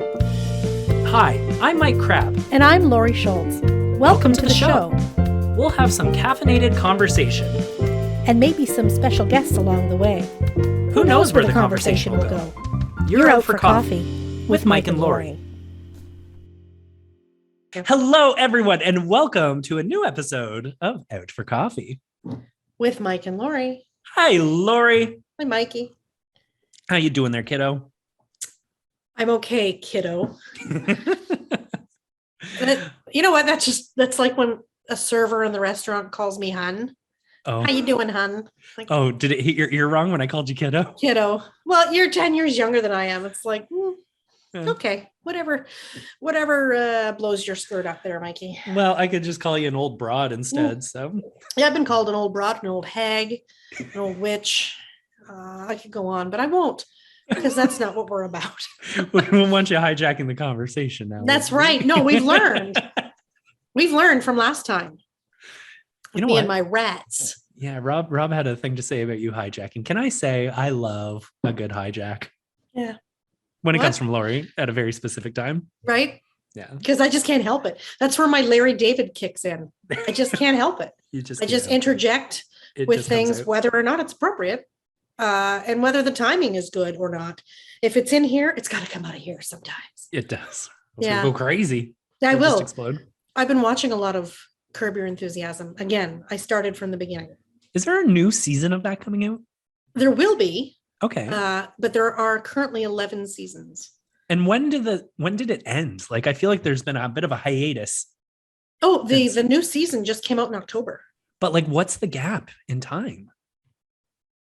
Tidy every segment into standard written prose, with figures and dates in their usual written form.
Hi, I'm Mike Crabb. And I'm Laurie Schultz. Welcome to the show. We'll have some caffeinated conversation. And maybe some special guests along the way. Who knows where the conversation will go? You're out for coffee with Mike and Laurie. Hello, everyone, and welcome to a new episode of Out for Coffee. With Mike and Laurie. Hi, Laurie. Hi, Mikey. How you doing there, kiddo? I'm okay, kiddo. You know what? That's like when a server in the restaurant calls me hun. Oh. How you doing, hun? Like, Did it hit your ear wrong when I called you kiddo? Kiddo. Well, you're 10 years younger than I am. It's like, okay, whatever blows your skirt up there, Mikey. Well, I could just call you an old broad instead. So yeah, I've been called an old broad, an old hag, an old witch. I could go on, but I won't. Because that's not what we're about. We want you hijacking the conversation now. That's right. No, we've learned. We've learned from last time. You know me what? And my rats. Yeah, Rob had a thing to say about you hijacking. Can I say I love a good hijack? Yeah. When it comes from Laurie at a very specific time. Right? Yeah. Because I just can't help it. That's where my Larry David kicks in. I just can't help it. I just interject with things, whether or not it's appropriate. And whether the timing is good or not. If it's in here, it's got to come out of here sometimes. It does. Yeah. Go crazy. I will. Just explode. I've been watching a lot of Curb Your Enthusiasm. Again, I started from the beginning. Is there a new season of that coming out? There will be. Okay. But there are currently 11 seasons. And when did it end? Like, I feel like there's been a bit of a hiatus. Oh, the new season just came out in October. But like, what's the gap in time?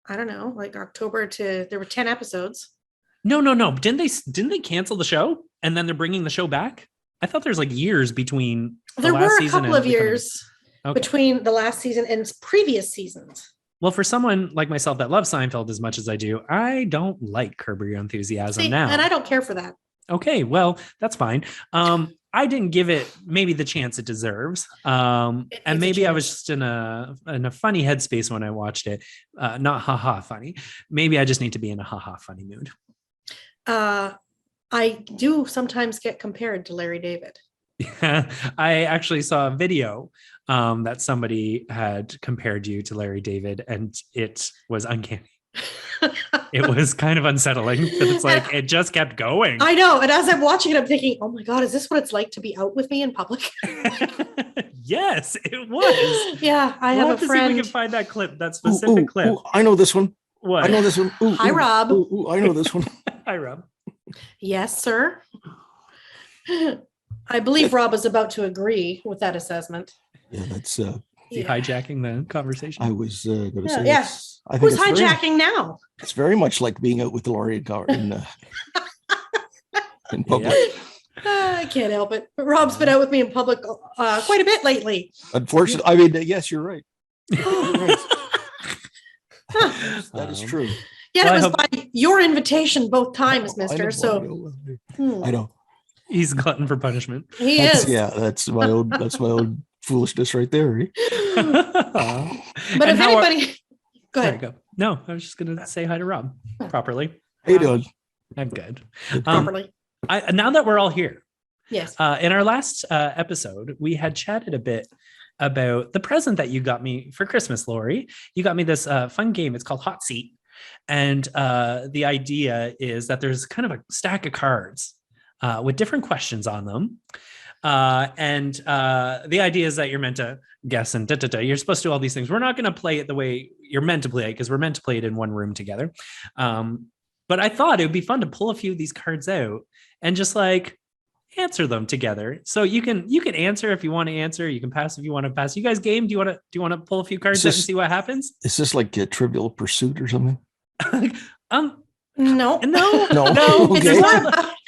I don't know, like October there were 10 episodes. No. Didn't they cancel the show and then they're bringing the show back? I thought there's like years between there were a couple of years between the last season and previous seasons. Well, for someone like myself that loves Seinfeld as much as I do, I don't like Curb Your Enthusiasm now. And I don't care for that. Okay, well, that's fine. I didn't give it maybe the chance it deserves. And maybe I was just in a funny headspace when I watched it. Not haha funny. Maybe I just need to be in a haha funny mood. I do sometimes get compared to Larry David. Yeah, I actually saw a video that somebody had compared you to Larry David, and it was uncanny. It was kind of unsettling, but it's like it just kept going. I know. And as I'm watching it, I'm thinking, oh my God, is this what it's like to be out with me in public? Yes, it was. Yeah, I have a friend. See if we can find that clip, that specific clip. Ooh, I know this one. What? I know this one. Hi, Rob. I know this one. Hi, Rob. Yes, sir. I believe Rob is about to agree with that assessment. Yeah, that's hijacking the conversation. I was going to say. Yeah. Who's hijacking now? It's very much like being out with Laurie in public. I can't help it. But Rob's been out with me in public quite a bit lately. Unfortunately, I mean, yes, you're right. That is true. Yeah, it was by your invitation both times, mister. I know. He's glutton for punishment. He is. Yeah, that's my own foolishness right there. Eh? But if anybody... Go ahead. Go. No, I was just going to say hi to Rob properly. How you doing? I'm good. Properly. Now that we're all here. Yes. In our last episode, we had chatted a bit about the present that you got me for Christmas, Laurie. You got me this fun game. It's called Hot Seat. And the idea is that there's kind of a stack of cards with different questions on them. And the idea is that you're meant to guess and you're supposed to do all these things. We're not going to play it the way you're meant to play it because we're meant to play it in one room together. But I thought it would be fun to pull a few of these cards out and just like answer them together. So you can answer if you want to answer. You can pass if you want to pass. You guys game? Do you want to pull a few cards out and see what happens? Is this like a Trivial Pursuit or something? No. Okay.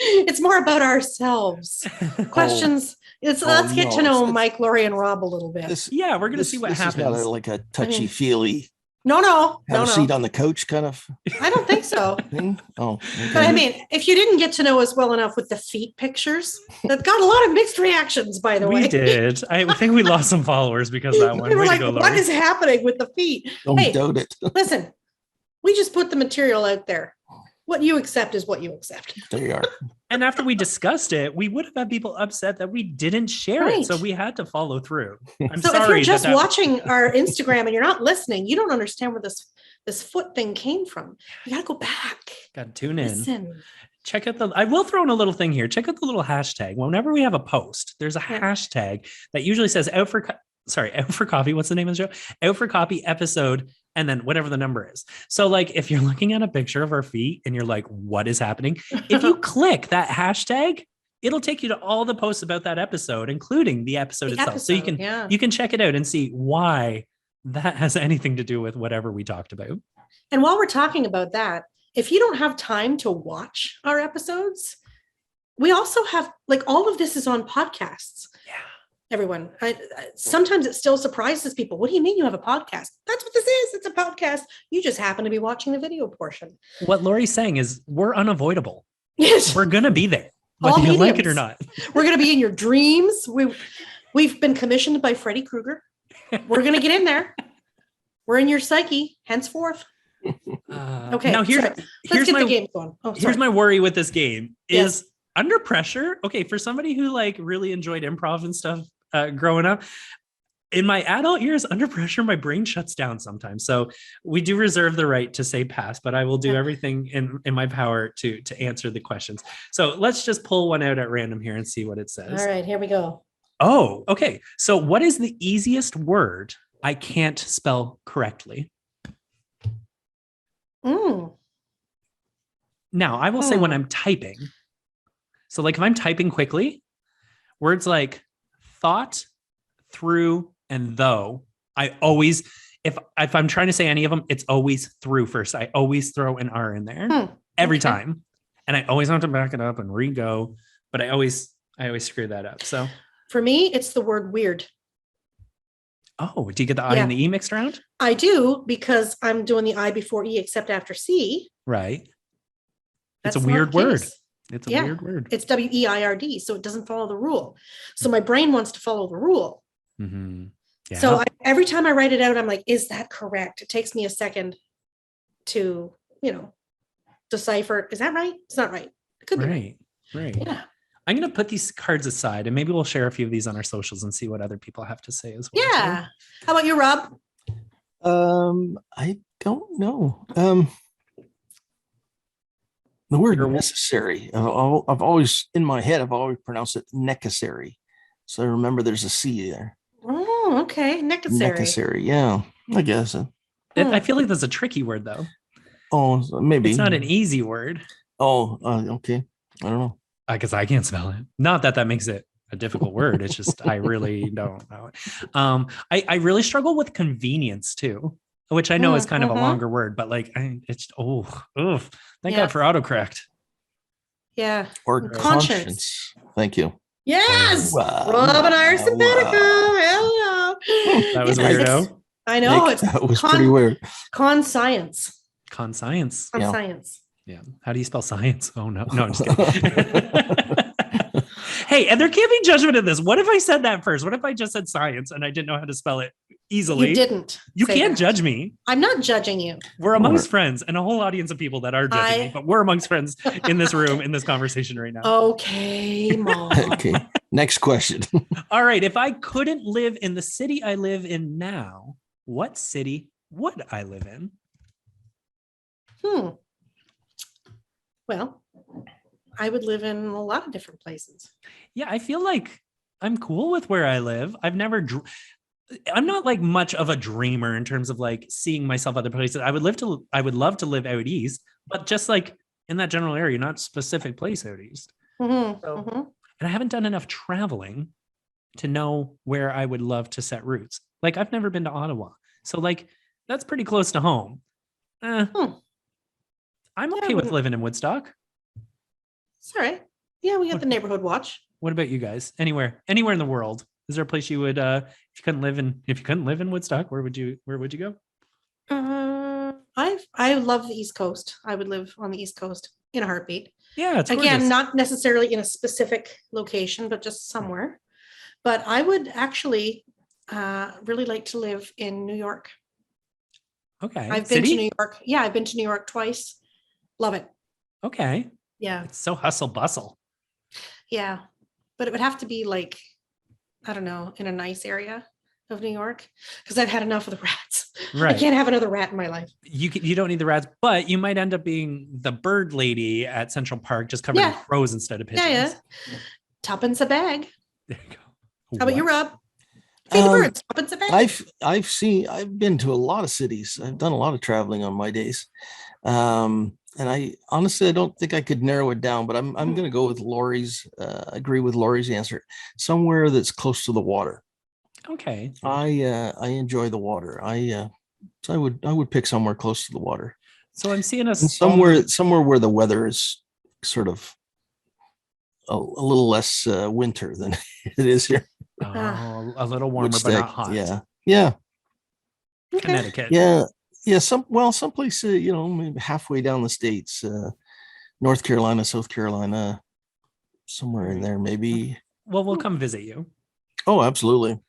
It's more about ourselves. Questions. Let's get to know Mike, Laurie, and Rob a little bit. We're going to see what happens. This is not like a touchy-feely. No. Have a seat on the couch kind of. I don't think so. Thing? Oh, okay. But I mean, if you didn't get to know us well enough with the feet pictures, that got a lot of mixed reactions, by the way. We did. I think we lost some followers because of that one. We were like, what is happening with the feet? Don't doubt it. Listen, we just put the material out there. what you accept is what you accept. There you are. And after we discussed it, we would have had people upset that we didn't share it. So we had to follow through. I'm so sorry. If you're just watching our Instagram and you're not listening, you don't understand where this foot thing came from. You got to go back. Got to tune in. Listen. Check out I will throw in a little thing here. Check out the little hashtag. Whenever we have a post, there's a hashtag that usually says out for coffee. What's the name of the show? Out for Coffee episode. And then whatever the number is. So like, if you're looking at a picture of our feet and you're like, what is happening? If you click that hashtag, it'll take you to all the posts about that episode, including the episode itself. So you can check it out and see why that has anything to do with whatever we talked about. And while we're talking about that, if you don't have time to watch our episodes, we also have like all of this is on podcasts. Yeah. Everyone, sometimes it still surprises people. What do you mean you have a podcast? That's what this is. It's a podcast. You just happen to be watching the video portion. What Laurie's saying is we're unavoidable. Yes. We're going to be there, whether you like it or not. We're going to be in your dreams. We've been commissioned by Freddy Krueger. We're going to get in there. We're in your psyche, henceforth. Okay. Now here's my game going. Here's my worry with this game is under pressure. Okay. For somebody who like really enjoyed improv and stuff, growing up, in my adult years, under pressure, my brain shuts down sometimes. So we do reserve the right to say pass, but I will do everything in my power to answer the questions. So let's just pull one out at random here and see what it says. All right, here we go. Oh, okay. So what is the easiest word I can't spell correctly? Now, I will say when I'm typing. So like if I'm typing quickly, words like thought, through, and though, I always, if I'm trying to say any of them, it's always through first. I always throw an R in there every time. And I always have to back it up and re-go, but I always screw that up. So for me, it's the word weird. Oh, do you get the I and the E mixed around? I do, because I'm doing the I before E except after C. Right. It's a weird word. It's a weird word. It's WEIRD, so it doesn't follow the rule. So my brain wants to follow the rule. Mm-hmm. Yeah. So every time I write it out, I'm like, is that correct? It takes me a second to, decipher. Is that right? It's not right. It could be right. Right. Yeah. I'm going to put these cards aside and maybe we'll share a few of these on our socials and see what other people have to say as well. Yeah. How about you, Rob? I don't know. The word necessary. I've always, in my head, I've always pronounced it necessary. So remember there's a C there. Oh, okay. Necessary. Yeah, I guess. I feel like that's a tricky word though. Oh, maybe. It's not an easy word. Oh, okay. I don't know. Because I can't spell it. Not that makes it a difficult word. It's just, I really don't know it. I really struggle with convenience too, which I know is kind of a longer word, but like, thank God for autocorrect. Yeah. Or conscience. Thank you. Yes. Rob and I are simpatico. Hello. That was weirdo. I know. That was pretty weird. Conscience. Conscience. Yeah. How do you spell science? Oh, no, I'm just kidding. Hey, and there can't be judgment in this. What if I said that first? What if I just said science and I didn't know how to spell it easily? You didn't. You can't judge me. I'm not judging you. We're amongst friends and a whole audience of people that are judging me, but we're amongst friends in this room, in this conversation right now. Okay, Mom. Okay. Next question. All right. If I couldn't live in the city I live in now, what city would I live in? Well, I would live in a lot of different places. Yeah, I feel like I'm cool with where I live. I'm not like much of a dreamer in terms of like seeing myself other places. I would love to live out east, but just like in that general area, not specific place out east. And I haven't done enough traveling to know where I would love to set roots. Like I've never been to Ottawa. So like that's pretty close to home. I'm okay with living in Woodstock. It's all right. Yeah, we got the neighborhood watch. What about you guys? Anywhere in the world? Is there a place you would, if you couldn't live in Woodstock, where would you go? I love the East Coast. I would live on the East Coast in a heartbeat. Yeah, it's again, gorgeous. Not necessarily in a specific location, but just somewhere. But I would actually really like to live in New York. Okay. I've been to New York. Yeah, I've been to New York twice. Love it. Okay. Yeah. It's so hustle bustle. Yeah. But it would have to be like, I don't know, in a nice area of New York, because I've had enough of the rats. Right. I can't have another rat in my life. You don't need the rats, but you might end up being the bird lady at Central Park, just covered in crows instead of pigeons. Yeah. Tuppence a bag. There you go. How about you, Rob? Feed the birds. Tuppence a bag. I've been to a lot of cities. I've done a lot of traveling on my days. And I honestly, I don't think I could narrow it down, but I'm going to go with agree with Laurie's answer. Somewhere that's close to the water. Okay. I enjoy the water. So I would pick somewhere close to the water. So I'm seeing somewhere where the weather is sort of a little less winter than it is here. Oh, a little warmer, but not hot. Yeah. Connecticut. Yeah. Someplace, maybe halfway down the states, North Carolina, South Carolina, somewhere in there, maybe. Well, we'll come visit you. Oh, absolutely.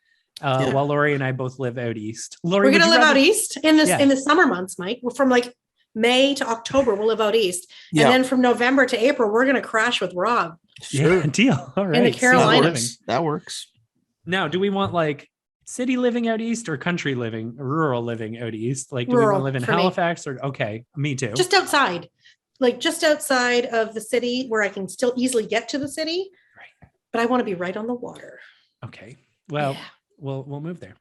While Laurie and I both live out east. Laurie, we're going to live out east in the summer months, Mike. We're from like May to October. We'll live out east. Yeah. And then from November to April, we're going to crash with Rob. Sure. Yeah, deal. All right. In the Carolinas. That works. Now, do we want like city living out east or country living, rural living out east? Like, do we want to live in Halifax or okay, me too. Just outside. Like just outside of the city where I can still easily get to the city. Right. But I want to be right on the water. Okay. Well, we'll move there.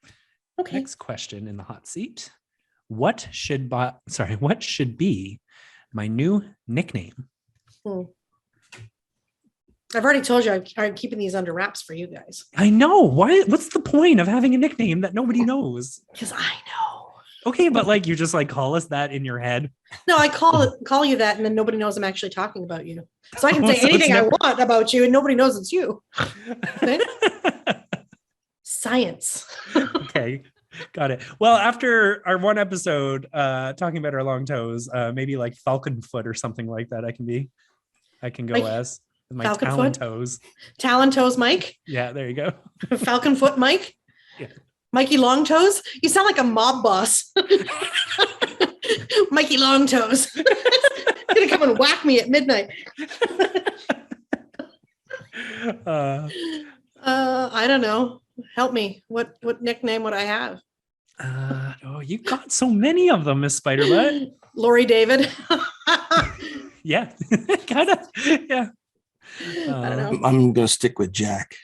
Okay. Next question in the hot seat. What should be my new nickname? I've already told you I'm keeping these under wraps for you guys. I know. Why? What's the point of having a nickname that nobody knows? Because I know. Okay, but like you just like call us that in your head. No, I call you that, and then nobody knows I'm actually talking about you. So I can say anything I want about you, and nobody knows it's you. Okay? Science. Okay. Got it. Well, after our one episode talking about our long toes, maybe like falcon foot or something like that, I can go as my falcon talon foot? toes. Talon toes, Mike. Yeah, there you go. Falcon foot, Mike. Yeah. Mikey Long Toes. You sound like a mob boss. Mikey Long Toes. Gonna come and whack me at midnight. I don't know. Help me. What nickname would I have? You got so many of them, Miss Spiderbutt. Laurie David. Yeah, kind of. Yeah. I don't know. I'm gonna stick with Jack.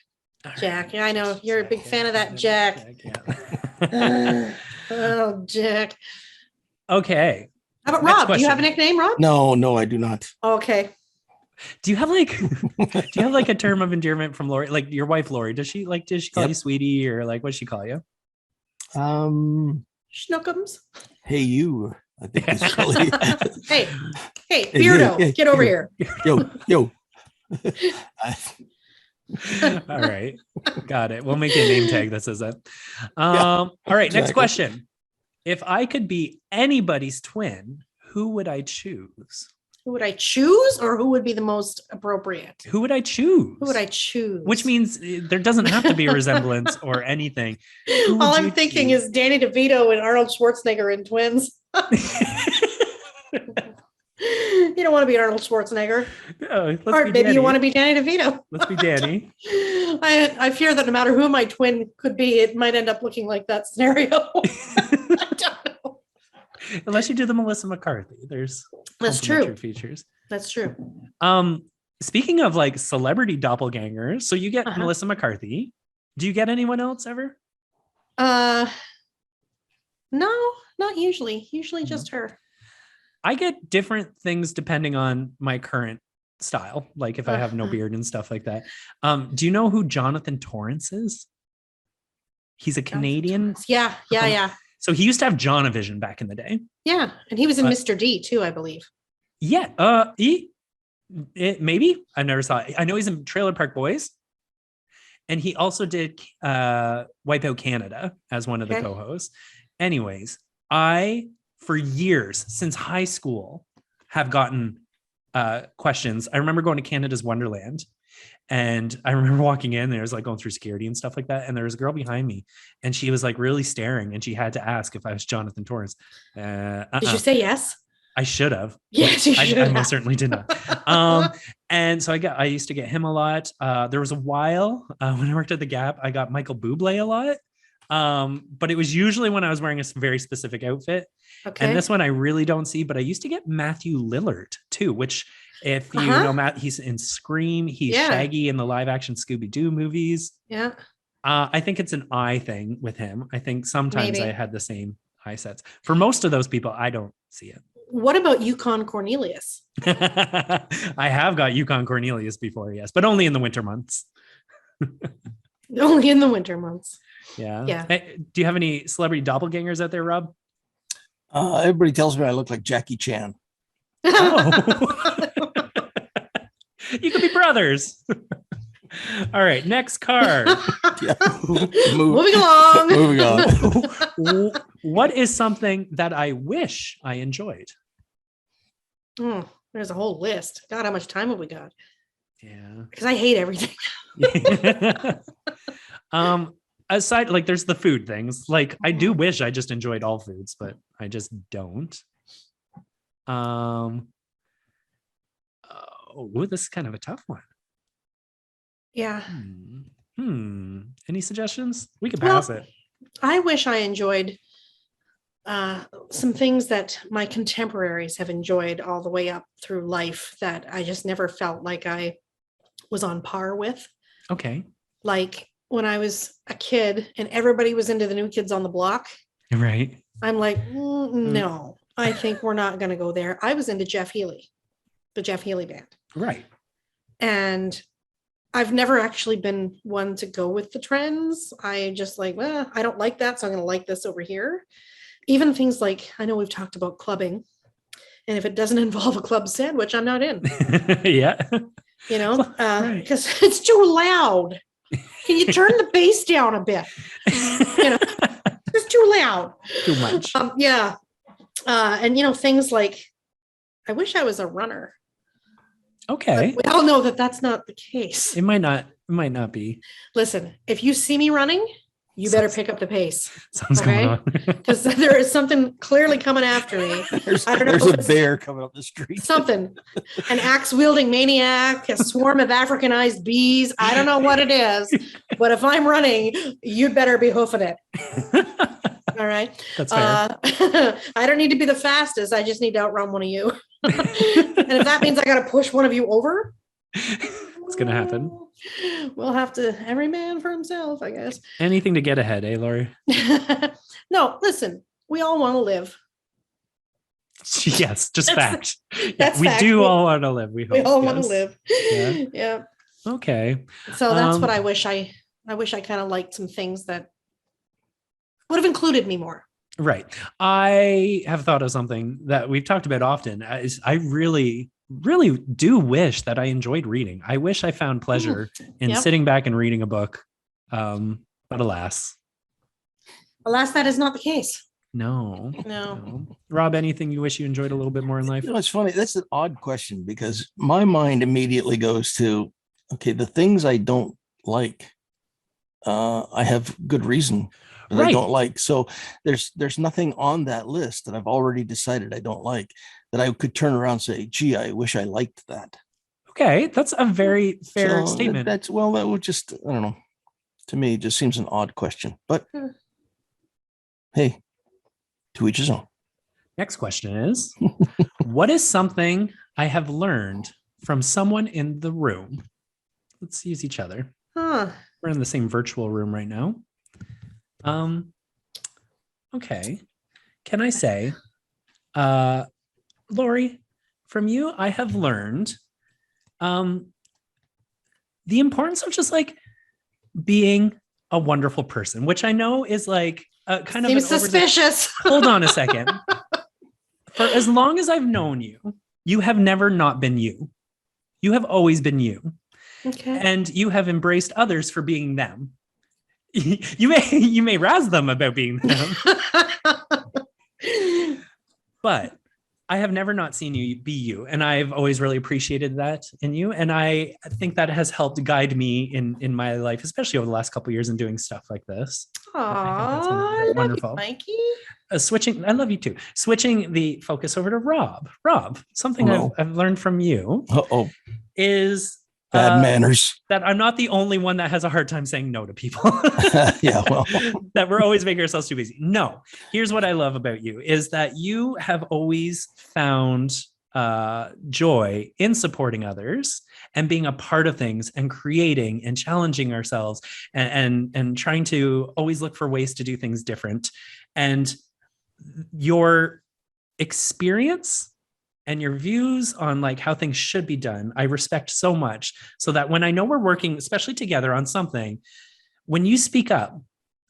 Jack. Yeah, I know you're a big fan of that Jack. Oh, Jack. Okay. How about Rob? Do you have a nickname, Rob? No, I do not. Okay. Do you have like a term of endearment from Laurie? Like your wife, Laurie, does she call you sweetie or like what does she call you? Schnookums. Hey, you. I think it's really. Hey, Beardo, get over here. Yo. All right. Got it. We'll make you a name tag that says that. All right. Exactly. Next question. If I could be anybody's twin, who would I choose? Who would I choose or who would be the most appropriate? Who would I choose? Which means there doesn't have to be a resemblance or anything. All I'm thinking is Danny DeVito and Arnold Schwarzenegger in Twins. You don't want to be Arnold Schwarzenegger. No, or maybe you want to be Danny DeVito. Let's be Danny. I fear that no matter who my twin could be, it might end up looking like that scenario. I don't know. Unless you do the Melissa McCarthy. That's true. Features. That's true. Speaking of like celebrity doppelgangers, so you get Melissa McCarthy. Do you get anyone else ever? No, not usually. Usually just her. I get different things depending on my current style, like if I have no beard and stuff like that. Do you know who Jonathan Torrance is? He's a Canadian. Yeah. So he used to have Jonavision back in the day. Yeah, and he was in Mr. D too, I believe. Yeah, maybe I never saw it. I know he's in Trailer Park Boys, and he also did Wipeout Canada as one of the co-hosts. Anyways, for years since high school have gotten questions. I remember going to Canada's Wonderland and I remember walking in there, was like going through security and stuff like that. And there was a girl behind me and she was like really staring and she had to ask if I was Jonathan Torrance. Did you say yes? I should have. Yes, you should. I most certainly did not. And so I used to get him a lot. There was a while when I worked at the Gap, I got Michael Bublé a lot. But it was usually when I was wearing a very specific outfit. Okay. And this one I really don't see, but I used to get Matthew Lillard too, which if you know Matt, he's in Scream, he's Shaggy in the live action Scooby-Doo movies. Yeah. I think it's an eye thing with him. I think sometimes I had the same eye sets. For most of those people, I don't see it. What about Yukon Cornelius? I have got Yukon Cornelius before, yes, but only in the winter months. Only in the winter months. Yeah. Yeah. Hey, do you have any celebrity doppelgangers out there, Rob? Everybody tells me I look like Jackie Chan. Oh. You could be brothers. All right, next card. Moving along. Moving on. What is something that I wish I enjoyed? There's a whole list. God, how much time have we got? Yeah. Because I hate everything. Aside, like, there's the food things. Like, I do wish I just enjoyed all foods, but I just don't. This is kind of a tough one. Yeah. Any suggestions? We could pass it. I wish I enjoyed some things that my contemporaries have enjoyed all the way up through life that I just never felt like I was on par with. Okay. Like when I was a kid and everybody was into the New Kids on the Block. Right. I'm like, no, I think we're not going to go there. I was into Jeff Healey, the Jeff Healey band. Right. And I've never actually been one to go with the trends. I just like, well, I don't like that, so I'm going to like this over here. Even things like, I know we've talked about clubbing, and if it doesn't involve a club sandwich, I'm not in. Yeah. You know, because it's too loud. Can you turn the bass down a bit? You know, it's too loud. Too much. Yeah. And, you know, things like, I wish I was a runner. Okay. But we all know that that's not the case. It might not be. Listen, if you see me running, you better pick up the pace. Something's going on. Because there is something clearly coming after me. I don't know. There's a bear coming up the street. Something. An axe-wielding maniac, a swarm of Africanized bees. I don't know what it is. But if I'm running, you'd better be hoofing it. All right. That's fair. I don't need to be the fastest. I just need to outrun one of you. And if that means I got to push one of you over, it's going to happen. We'll have to, every man for himself, I guess. Anything to get ahead, eh, Laurie? No, listen, we all want to live. Yes, just fact. That's we fact. do all want to live. We all want to live. Yeah. Yeah. Okay. So that's what I wish I kind of liked some things that would have included me more. Right. I have thought of something that we've talked about often. I really do wish that I enjoyed reading. I wish I found pleasure in sitting back and reading a book. But alas, that is not the case. No. Rob, anything you wish you enjoyed a little bit more in life? You know, it's funny. That's an odd question because my mind immediately goes to, okay, the things I don't like, I have good reason that I don't like. So there's nothing on that list that I've already decided I don't like that I could turn around and say, gee, I wish I liked that. Okay. That's a very fair statement. That would just, I don't know. To me, it just seems an odd question, but hey, to each his own. Next question is, what is something I have learned from someone in the room? Let's use each other. We're in the same virtual room right now. Okay. Can I say, Laurie, from you, I have learned the importance of just like being a wonderful person, which I know is like kind Seems of suspicious. Hold on a second. For as long as I've known you, you have never not been you. You have always been you. Okay. And you have embraced others for being them. You may razz them about being them. But I have never not seen you be you. And I've always really appreciated that in you. And I think that has helped guide me in my life, especially over the last couple of years in doing stuff like this. Aww, wonderful. Mikey. switching, I love you too. Switching the focus over to Rob. Rob, something I've learned from you is bad manners. That I'm not the only one that has a hard time saying no to people. Yeah, well, that we're always making ourselves too busy. No, here's what I love about you is that you have always found joy in supporting others and being a part of things and creating and challenging ourselves and trying to always look for ways to do things different. And your experience and your views on like how things should be done, I respect so much, so that when I know we're working, especially together on something, when you speak up,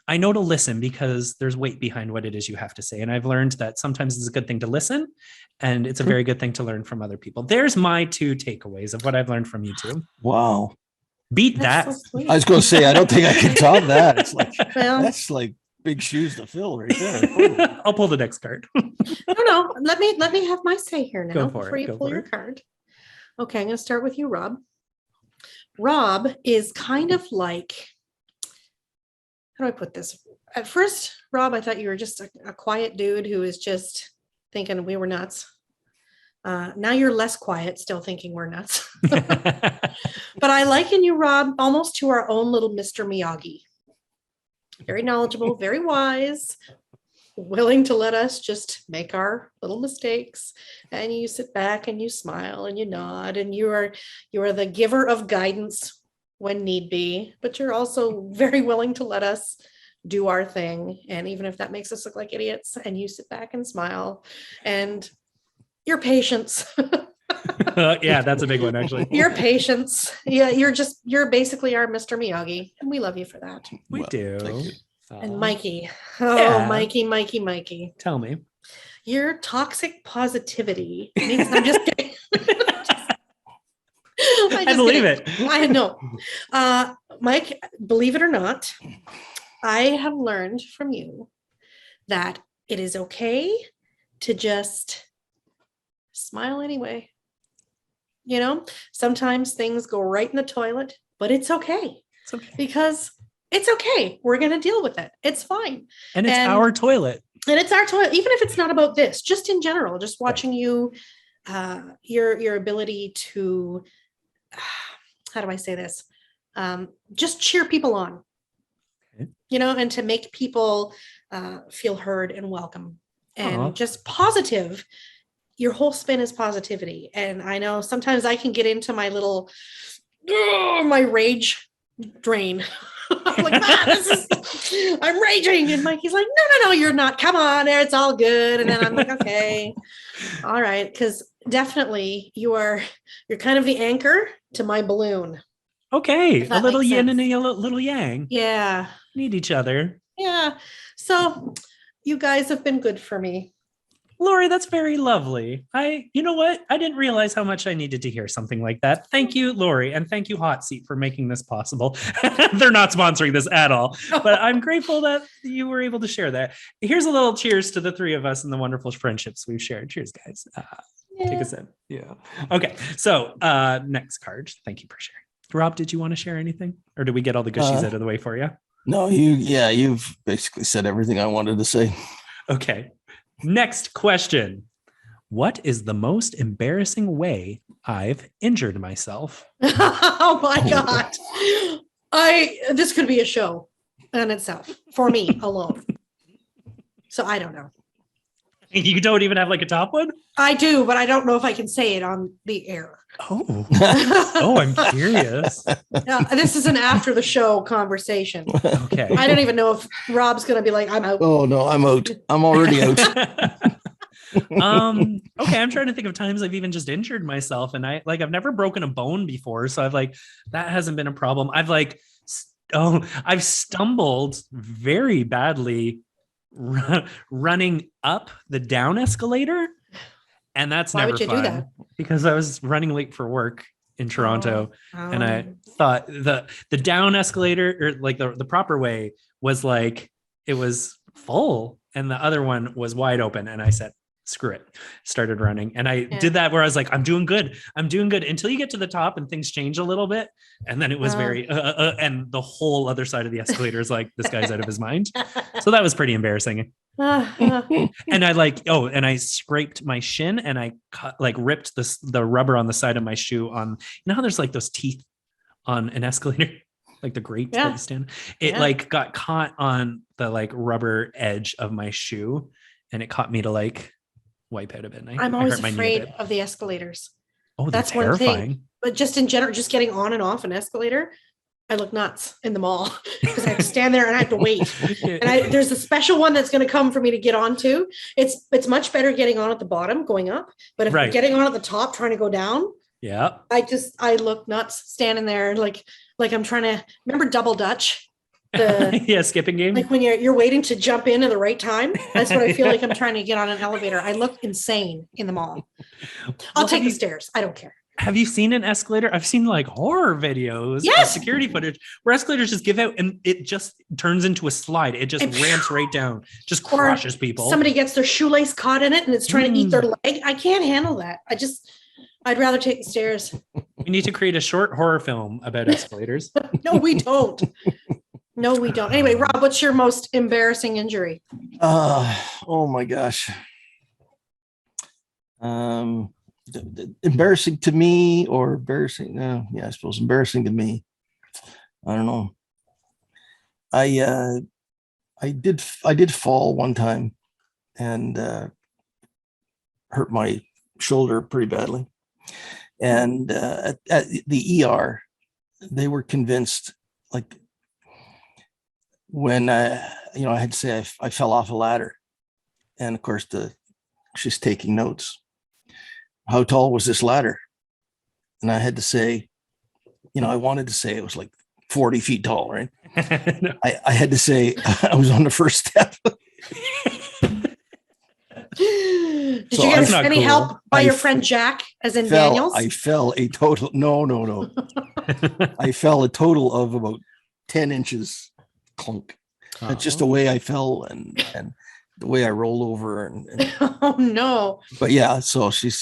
I know to listen because there's weight behind what it is you have to say. And I've learned that sometimes it's a good thing to listen, and it's a very good thing to learn from other people. There's my 2 takeaways of what I've learned from you two. Wow. Beat that. So I was going to say, I don't think I can top that. It's like, that's like big shoes to fill right there. I'll pull the next card. No. Let me have my say here now before you pull your card. Okay, I'm going to start with you, Rob. Rob is kind of like, how do I put this? At first, Rob, I thought you were just a quiet dude who was just thinking we were nuts. Now you're less quiet, still thinking we're nuts. But I liken you, Rob, almost to our own little Mr. Miyagi. Very knowledgeable, very wise, willing to let us just make our little mistakes. And you sit back and you smile and you nod, and you are the giver of guidance when need be, but you're also very willing to let us do our thing. And even if that makes us look like idiots, and you sit back and smile, and your patience. Yeah, that's a big one, actually. Your patience. Yeah, you're basically our Mr. Miyagi, and we love you for that. We do. And Mikey. Oh, yeah. Mikey. Tell me. Your toxic positivity means, I'm just kidding. I believe it. I know. Mike, believe it or not, I have learned from you that it is okay to just smile anyway. You know, sometimes things go right in the toilet, but it's okay. It's okay. Because it's okay. We're going to deal with it. It's fine. And it's our toilet. And it's our toilet. Even if it's not about this, just in general, just watching you, your ability to, how do I say this? Just cheer people on, you know, and to make people feel heard and welcome and just positive. Your whole spin is positivity. And I know sometimes I can get into my little, my rage drain. I'm like, I'm raging. And Mikey's like, no, you're not. Come on, it's all good. And then I'm like, okay, all right. Because definitely you're kind of the anchor to my balloon. Okay. A little yin and a little yang. Yeah. Need each other. Yeah. So you guys have been good for me. Laurie, that's very lovely. You know what? I didn't realize how much I needed to hear something like that. Thank you, Laurie. And thank you, Hot Seat, for making this possible. They're not sponsoring this at all, but I'm grateful that you were able to share that. Here's a little cheers to the 3 of us and the wonderful friendships we've shared. Cheers, guys. Take a sip. Yeah. Okay. So next card. Thank you for sharing. Rob, did you want to share anything? Or did we get all the gushies out of the way for you? No, you've basically said everything I wanted to say. Okay. Next question. What is the most embarrassing way I've injured myself? Oh my God. This could be a show in itself for me alone. So I don't know. You don't even have like a top one? I do, but I don't know if I can say it on the air. Oh, I'm curious. This is an after the show conversation. Okay. I don't even know if Rob's going to be like, I'm out. Oh, no, I'm out. I'm already out. Okay. I'm trying to think of times I've even just injured myself, and I've never broken a bone before. So that hasn't been a problem. I've stumbled very badly running up the down escalator, and that's never fun. Why would you do that? Because I was running late for work in Toronto, and I thought the down escalator, or like the proper way, was like it was full, and the other one was wide open, and I said, screw it, started running. And I did that where I was like, I'm doing good until you get to the top and things change a little bit. And then it was very, and the whole other side of the escalator is like, this guy's out of his mind. So that was pretty embarrassing. And I scraped my shin and I ripped the rubber on the side of my shoe on, you know how there's like those teeth on an escalator, like the grate that you stand. It like got caught on the like rubber edge of my shoe and it caught me to like wipe out a bit. I'm always afraid of the escalators. Oh, that's terrifying. One thing. But just in general, just getting on and off an escalator, I look nuts in the mall because I have to stand there and I have to wait. And there's a special one that's going to come for me to get onto. It's much better getting on at the bottom going up, but if I'm getting on at the top trying to go down, I look nuts standing there like I'm trying to remember Double Dutch. Skipping game. Like when you're waiting to jump in at the right time. That's what I feel like I'm trying to get on an elevator. I look insane in the mall. I'll take the stairs. I don't care. Have you seen an escalator? I've seen like horror videos of security footage where escalators just give out and it just turns into a slide. It just ramps right down, just crushes people. Somebody gets their shoelace caught in it and it's trying to eat their leg. I can't handle that. I'd rather take the stairs. We need to create a short horror film about escalators. No, we don't. No, we don't. Anyway, Rob, what's your most embarrassing injury? Oh my gosh. Embarrassing to me or embarrassing? I suppose embarrassing to me. I don't know. I did fall one time and hurt my shoulder pretty badly. And at the ER, they were convinced, like, when I had to say I fell off a ladder, and of course she's taking notes. How tall was this ladder? And I had to say, I wanted to say it was like 40 feet tall, right? No. I had to say I was on the first step. Did you get any help by your friend Jack, as in Daniels? I fell a total, no. I fell a total of about 10 inches. Clunk. That's just the way I fell and the way I rolled over and oh no. But yeah, so so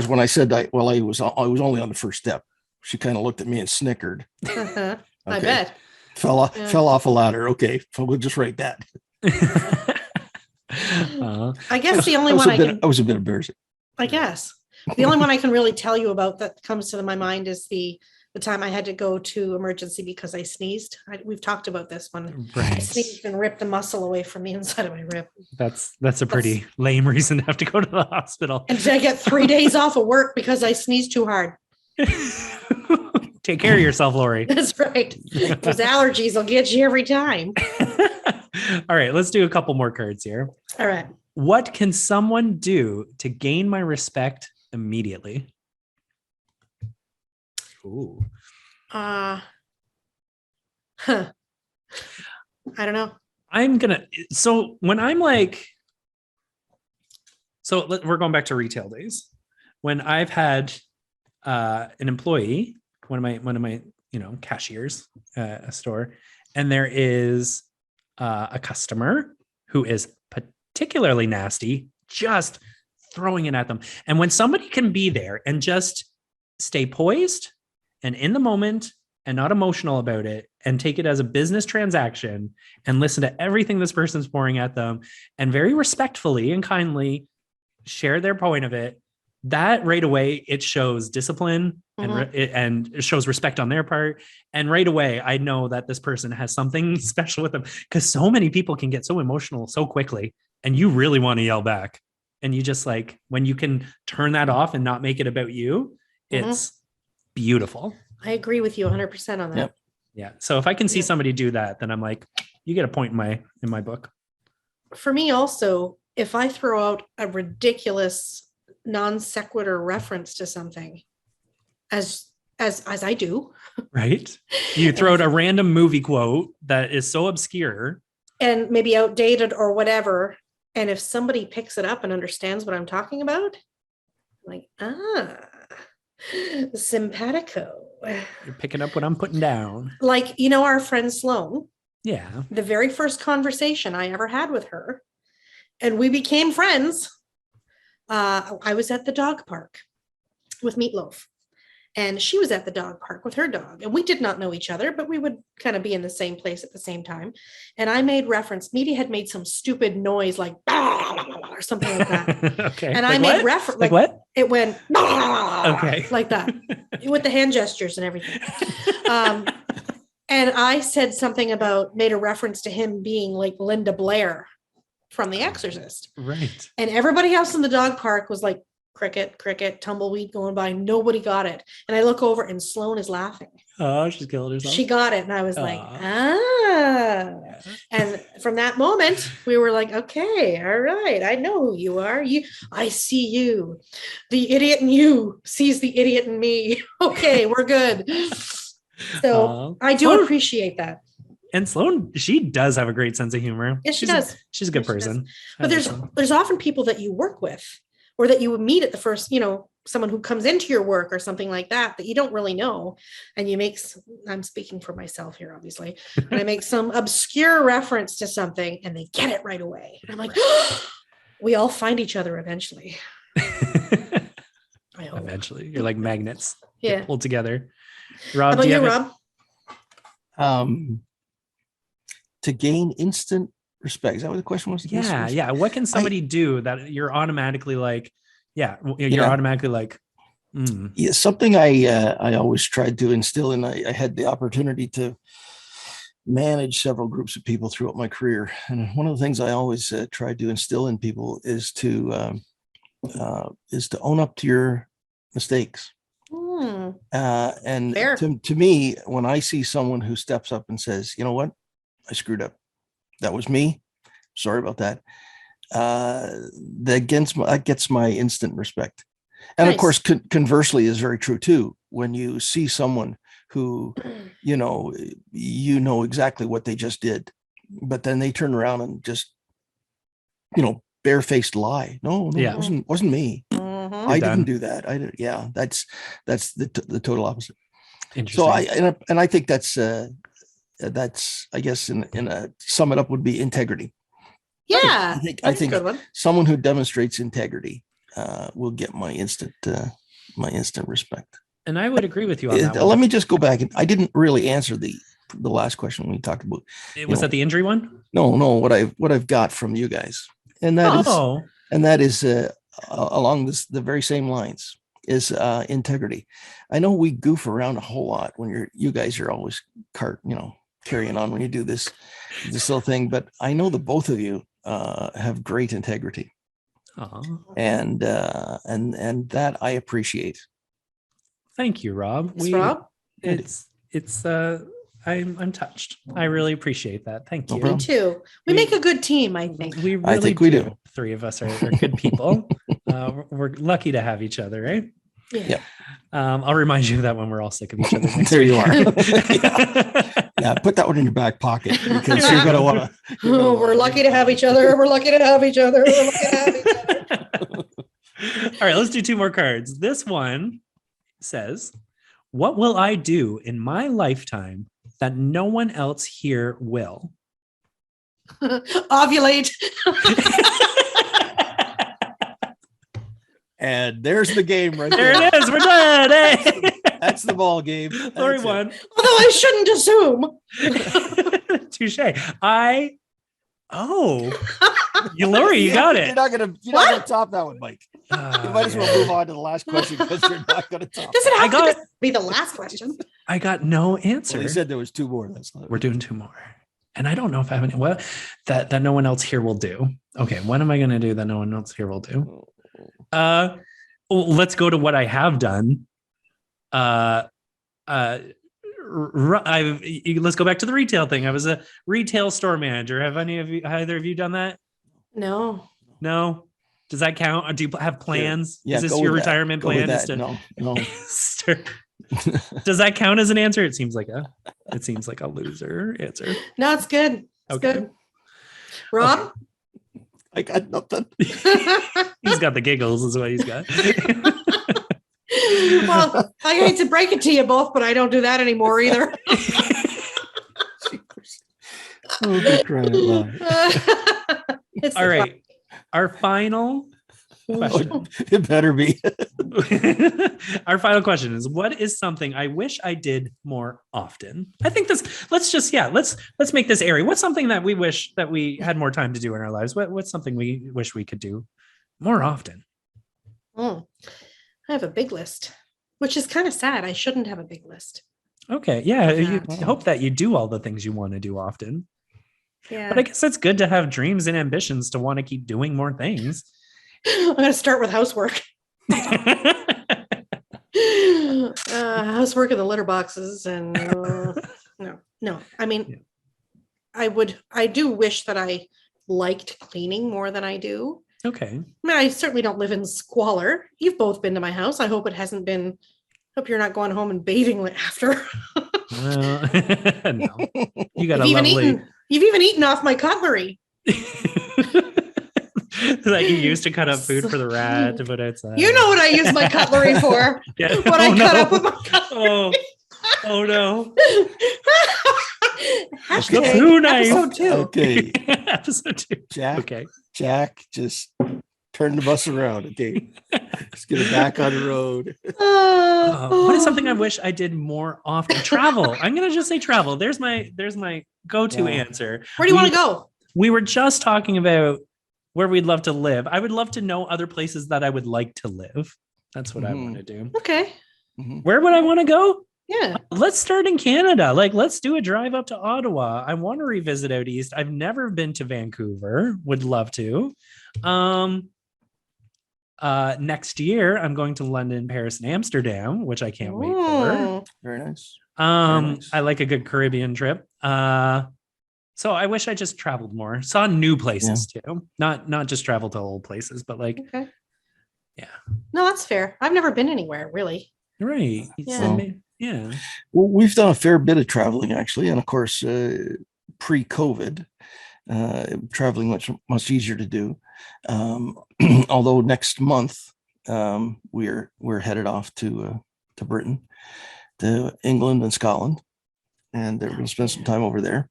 when I said I was only on the first step, she kind of looked at me and snickered. Okay. I bet. Fell off a ladder. Okay, so we'll just write that. I guess the only one I was a bit embarrassing. I guess the only one I can really tell you about that comes to my mind is the time I had to go to emergency because I sneezed. We've talked about this one. Right. I sneezed and ripped the muscle away from the inside of my rib. That's a pretty lame reason to have to go to the hospital. And I get 3 days off of work because I sneezed too hard. Take care of yourself, Laurie. That's right. Those allergies will get you every time. All right, let's do a couple more cards here. All right. What can someone do to gain my respect immediately? Ooh. I don't know. When I'm like, we're going back to retail days. When I've had an employee, one of my cashiers at a store, and there is a customer who is particularly nasty, just throwing it at them. And when somebody can be there and just stay poised and in the moment and not emotional about it and take it as a business transaction and listen to everything this person's pouring at them and very respectfully and kindly share their point of it, that right away, it shows discipline and it shows respect on their part. And right away, I know that this person has something special with them, because so many people can get so emotional so quickly and you really want to yell back. And you just like, when you can turn that off and not make it about you, it's beautiful. I agree with you 100% on that. Yep. Yeah. So if I can see somebody do that, then I'm like, you get a point in my book. For me also, if I throw out a ridiculous non sequitur reference to something, as I do, right? You throw out a random movie quote that is so obscure and maybe outdated or whatever. And if somebody picks it up and understands what I'm talking about, I'm like, simpatico. You're picking up what I'm putting down. Like, our friend Sloan. Yeah. The very first conversation I ever had with her. and we became friends. I was at the dog park with Meatloaf, and she was at the dog park with her dog, and we did not know each other, but we would kind of be in the same place at the same time. And I made reference, Meaty had made some stupid noise like or something like that. Okay. And I made reference like what? It went okay, like that with the hand gestures and everything. And I said something made a reference to him being like Linda Blair from The Exorcist. Right. And everybody else in the dog park was like, cricket, tumbleweed going by. Nobody got it. And I look over and Sloan is laughing. Oh, she's killed herself. She got it. And I was like, ah. And from that moment, we were like, okay, all right. I know who you are. I see you. The idiot in you sees the idiot in me. Okay, we're good. So I do appreciate that. And Sloan, she does have a great sense of humor. Yes, she does. She's a good person. But there's often people that you work with or that you would meet at the first, someone who comes into your work or something like that you don't really know. And I'm speaking for myself here, obviously, and I make some obscure reference to something and they get it right away. And I'm like, we all find each other eventually. I hope. Eventually. You're like magnets. Yeah. Get pulled together. Rob, how about you, Rob? To gain instant respect. Is that what the question was? Yeah. What can somebody do that you're automatically like, automatically like, Yeah, something I always tried to instill, and I had the opportunity to manage several groups of people throughout my career. And one of the things I always tried to instill in people is to own up to your mistakes. And to me, when I see someone who steps up and says, you know what, I screwed up. That was me. Sorry about that. That gets my instant respect. And nice. Of course, conversely is very true too. When you see someone who, you know exactly what they just did, but then they turn around and just, barefaced lie. No, it wasn't me. Mm-hmm. I didn't do that. I did. Yeah, that's the total opposite. Interesting. So I think that's I guess in a sum it up would be integrity. Yeah, I think someone who demonstrates integrity will get my instant respect. And I would agree with you on that. Let me just go back. I didn't really answer the last question we talked about. Was that the injury one? No. What I've got from you guys, and that is along the very same lines is integrity. I know we goof around a whole lot when you guys are always carrying on when you do this little thing, but I know the both of you have great integrity. And that I appreciate. Thank you, Rob. Rob? I'm touched. I really appreciate that. Thank you. Me too. We make a good team, I think. We really do. Three of us are good people. We're lucky to have each other, right? Yeah. I'll remind you of that when we're all sick of each other. There you are. Yeah, put that one in your back pocket because you're gonna want to. We're lucky to have each other. We're lucky to have each other. We're lucky to have each other. All right, let's do two more cards. This one says, "What will I do in my lifetime that no one else here will?" Ovulate. And there's the game right there. There it is. We're done. Hey. That's the ball game. Laurie won. Although I shouldn't assume. Touche. Laurie, you got it. You're not gonna top that one, Mike. You might as well move on to the last question because you're not gonna top. Does it have to be the last question? I got no answer. Well, he said there was two more. We're doing two more. And I don't know if I have any that no one else here will do. Okay, what am I gonna do that no one else here will do? Let's go to what I have done. Let's go back to the retail thing. I was a retail store manager. Have either of you done that? No. Does that count? Or do you have plans? Yeah, is this your retirement plan? No. Does that count as an answer? It seems like a loser answer. No, it's good. It's good. Rob? Okay. I got nothing. He's got the giggles is what he's got. Well, I hate to break it to you both, but I don't do that anymore either. All right. Our final question. It better be. Our final question is, what is something I wish I did more often? I think let's make this airy. What's something that we wish that we had more time to do in our lives? What's something we wish we could do more often? I have a big list, which is kind of sad. I shouldn't have a big list. Okay. Yeah. You hope that you do all the things you want to do often. Yeah. But I guess it's good to have dreams and ambitions to want to keep doing more things. I'm going to start with housework. Housework in the litter boxes. And no. I mean, yeah. I do wish that I liked cleaning more than I do. Okay. I mean, I certainly don't live in squalor. You've both been to my house. I hope it hasn't been, hope you're not going home and bathing after. Well, no. You got You've even eaten off my cutlery. That you used to cut up food for the rat to put outside. You know what I use my cutlery for. Yeah. What I cut up with my cutlery. Oh no. Hashtag episode 2. Okay. Episode 2. Jack, just turn the bus around. Okay. Let's get it back on the road. What is something I wish I did more often? Travel. I'm gonna just say travel. There's my go-to answer. Where do you want to go? We were just talking about where we'd love to live. I would love to know other places that I would like to live. That's what I want to do. Okay. Where would I want to go? Yeah. Let's start in Canada. Let's do a drive up to Ottawa. I want to revisit out east. I've never been to Vancouver. Would love to. Next year, I'm going to London, Paris, and Amsterdam, which I can't wait for. Very nice. I like a good Caribbean trip. So I wish I just traveled more, saw new places too, not just travel to old places, but like, okay. Yeah. No, that's fair. I've never been anywhere really. Right. Yeah. Well, we've done a fair bit of traveling actually, and of course, pre-COVID, traveling much easier to do. Although next month we're headed off to Britain, to England and Scotland, and we're going to spend some time over there.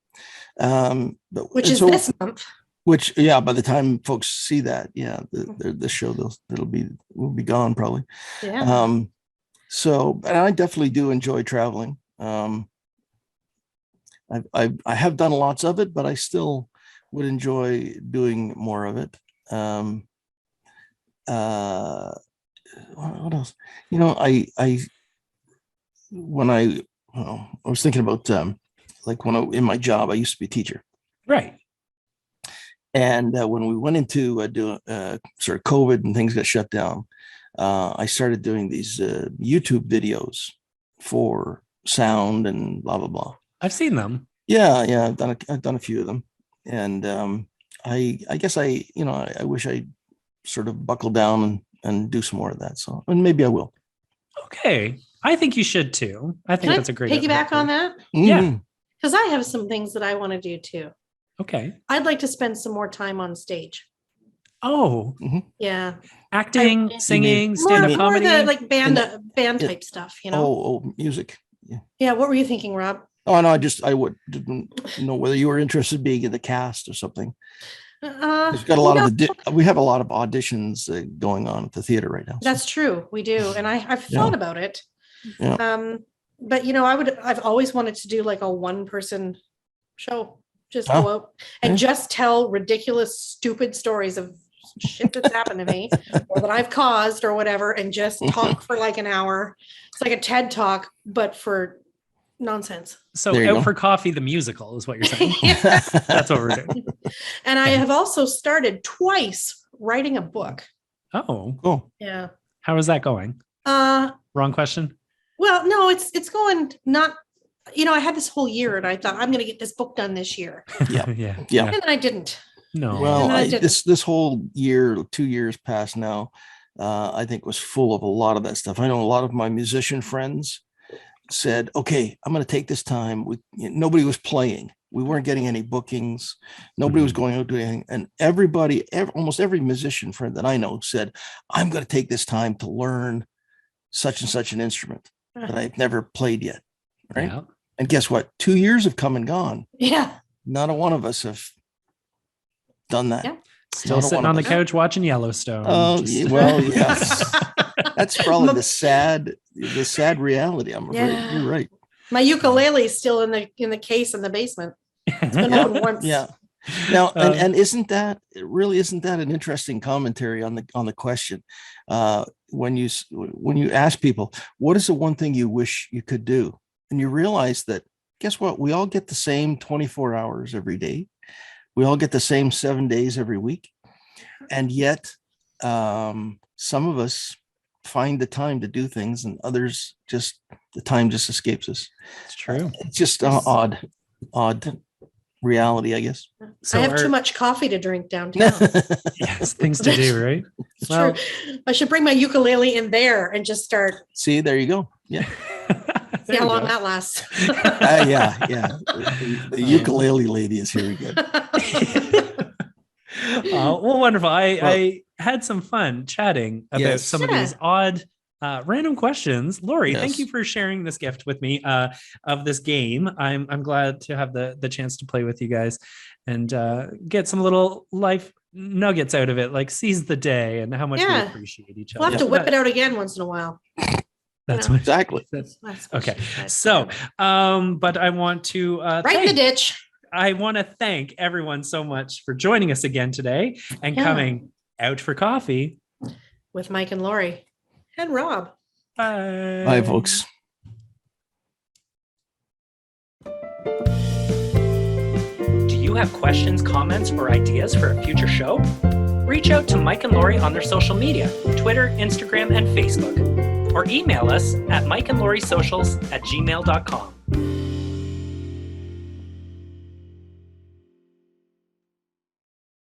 Which is this month. Which, by the time folks see that, the show will be gone probably. Yeah. So, and I definitely do enjoy traveling. I have done lots of it, but I still would enjoy doing more of it. What else? I was thinking about like in my job, I used to be a teacher. Right. And when we went into sort of COVID and things got shut down, I started doing these YouTube videos for sound and blah, blah, blah. I've seen them. Yeah. I've done a few of them. And I guess I wish I sort of buckle down and do some more of that. So, and maybe I will. Okay. I think you should too. I think that's a great piggyback on that. Mm-hmm. Yeah. Because I have some things that I want to do too. Okay. I'd like to spend some more time on stage. Oh. Yeah. Acting, singing, stand-up comedy. More the like band type stuff, Oh, music. Yeah. What were you thinking, Rob? Oh no, didn't know whether you were interested in being in the cast or something. We've got a lot we have a lot of auditions going on at the theater right now. That's true. We do. And I've thought about it. Yeah. But I've always wanted to do like a one-person show. Just go out and just tell ridiculous, stupid stories of shit that's happened to me or that I've caused or whatever, and just talk for like an hour. It's like a TED talk, but for nonsense. So Out for Coffee, the musical is what you're saying. That's what we're doing. And I have also started twice writing a book. Oh, cool. Yeah. How is that going? Wrong question. Well, no, it's going not, I had this whole year and I thought I'm going to get this book done this year. Yeah. And then I didn't. No. Well, this whole year, 2 years past now, I think was full of a lot of that stuff. I know a lot of my musician friends said, okay, I'm going to take this time. Nobody was playing. We weren't getting any bookings. Nobody was going out doing anything. And almost every musician friend that I know said, I'm going to take this time to learn such and such an instrument that I've never played yet. Right. Yeah. And guess what? 2 years have come and gone. Yeah. Not a one of us have done that. Yeah. Still sitting on the couch watching Yellowstone. Oh, well, yes. That's probably the sad reality. I'm afraid. You're right. My ukulele is still in the case in the basement. It's been opened once. Yeah. Now, and isn't that an interesting commentary on the question? When you ask people, what is the one thing you wish you could do? And you realize that, guess what? We all get the same 24 hours every day. We all get the same 7 days every week. And yet, some of us find the time to do things, and others the time just escapes us. It's true. It's just odd reality, I guess. So I have too much coffee to drink downtown. Yes, things to do, right? Well, true. I should bring my ukulele in there and just start. See, there you go. Yeah. See how long that lasts. Yeah. The ukulele lady is here again. Well, wonderful. I had some fun chatting about some of these odd random questions. Laurie, thank you for sharing this gift with me of this game. I'm glad to have the chance to play with you guys and get some little life nuggets out of it, like seize the day and how much we appreciate each other. We'll have to whip it out again once in a while. That's exactly. Okay. So, but I want to right in the ditch. I want to thank everyone so much for joining us again today and coming out for coffee with Mike and Laurie and Rob. Bye. Bye, folks. Do you have questions, comments, or ideas for a future show? Reach out to Mike and Laurie on their social media, Twitter, Instagram, and Facebook, or email us at mikeandlauriesocials@gmail.com.